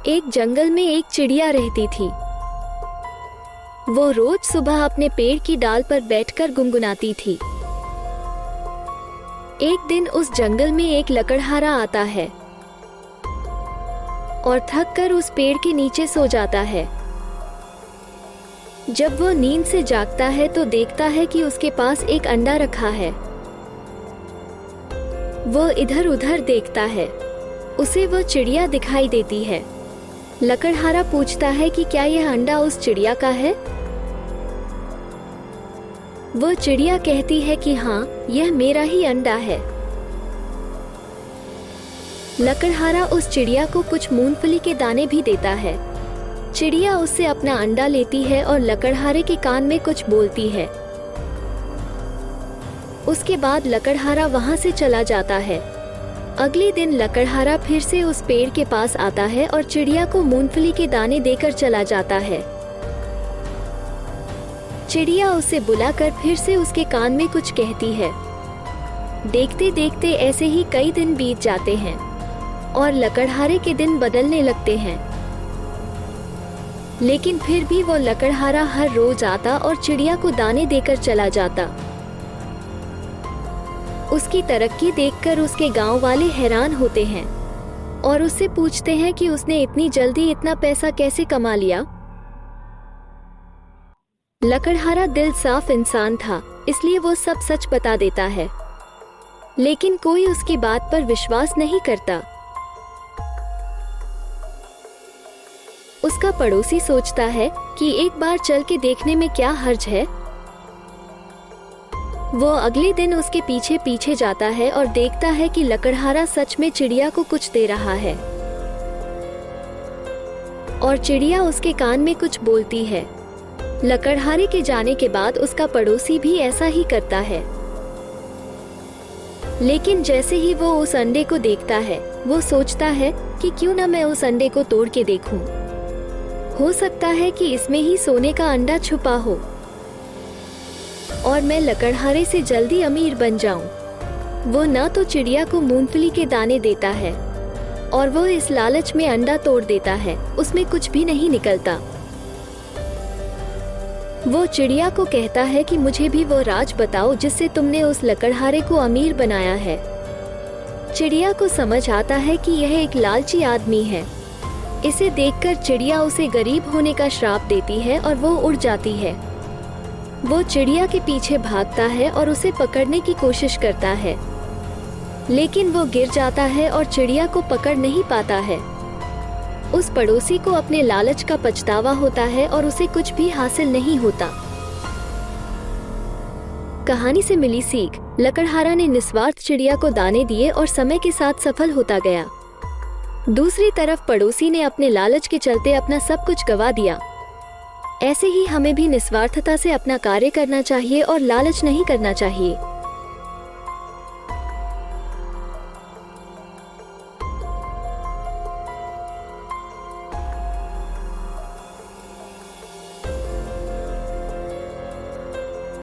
एक जंगल में एक चिड़िया रहती थी। वो रोज सुबह अपने पेड़ की डाल पर बैठकर गुनगुनाती थी। एक दिन उस जंगल में एक लकड़हारा आता है और थककर उस पेड़ के नीचे सो जाता है। जब वो नींद से जागता है तो देखता है कि उसके पास एक अंडा रखा है। वो इधर उधर देखता है, उसे वो चिड़िया दिखाई देती है। लकड़हारा पूछता है कि क्या यह अंडा उस चिड़िया का है? वो चिड़िया कहती है कि हाँ, यह मेरा ही अंडा है। लकड़हारा उस चिड़िया को कुछ मूंगफली के दाने भी देता है। चिड़िया उससे अपना अंडा लेती है और लकड़हारे के कान में कुछ बोलती है। उसके बाद लकड़हारा वहां से चला जाता है। अगले दिन लकड़हारा फिर से उस पेड़ के पास आता है और चिड़िया को मूंगफली के दाने देकर चला जाता है। चिड़िया उसे बुलाकर फिर से उसके कान में कुछ कहती है। देखते देखते ऐसे ही कई दिन बीत जाते हैं और लकड़हारे के दिन बदलने लगते हैं। लेकिन फिर भी वो लकड़हारा हर रोज आता और चिड़िया को दाने देकर चला जाता। उसकी तरक्की देखकर उसके गांव वाले हैरान होते हैं और उससे पूछते हैं कि उसने इतनी जल्दी इतना पैसा कैसे कमा लिया। लकड़हारा दिल साफ इंसान था, इसलिए वो सब सच बता देता है, लेकिन कोई उसकी बात पर विश्वास नहीं करता। उसका पड़ोसी सोचता है कि एक बार चल के देखने में क्या हर्ज है। वो अगले दिन उसके पीछे पीछे जाता है और देखता है कि लकड़हारा सच में चिड़िया को कुछ दे रहा है और चिड़िया उसके कान में कुछ बोलती है। लकड़हारे के जाने के बाद उसका पड़ोसी भी ऐसा ही करता है। लेकिन जैसे ही वो उस अंडे को देखता है, वो सोचता है कि क्यों ना मैं उस अंडे को तोड़ के देखूं। हो सकता है कि इसमें ही सोने का अंडा छुपा हो और मैं लकड़हारे से जल्दी अमीर बन जाऊं। वो ना तो चिड़िया को मूंगफली के दाने देता है और वो इस लालच में अंडा तोड़ देता है, उसमें कुछ भी नहीं निकलता। वो चिड़िया को कहता है कि मुझे भी वो राज बताओ जिससे तुमने उस लकड़हारे को अमीर बनाया है। चिड़िया को समझ आता है कि यह एक लालची आदमी है। इसे देखकर चिड़िया उसे गरीब होने का श्राप देती है और वो उड़ जाती है। वो चिड़िया के पीछे भागता है और उसे पकड़ने की कोशिश करता है, लेकिन वो गिर जाता है और चिड़िया को पकड़ नहीं पाता है। उस पड़ोसी को अपने लालच का पछतावा होता है और उसे कुछ भी हासिल नहीं होता। कहानी से मिली सीख, लकड़हारा ने निस्वार्थ चिड़िया को दाने दिए और समय के साथ सफल होता गया। दूसरी तरफ पड़ोसी ने अपने लालच के चलते अपना सब कुछ गवा दिया। ऐसे ही हमें भी निस्वार्थता से अपना कार्य करना चाहिए और लालच नहीं करना चाहिए।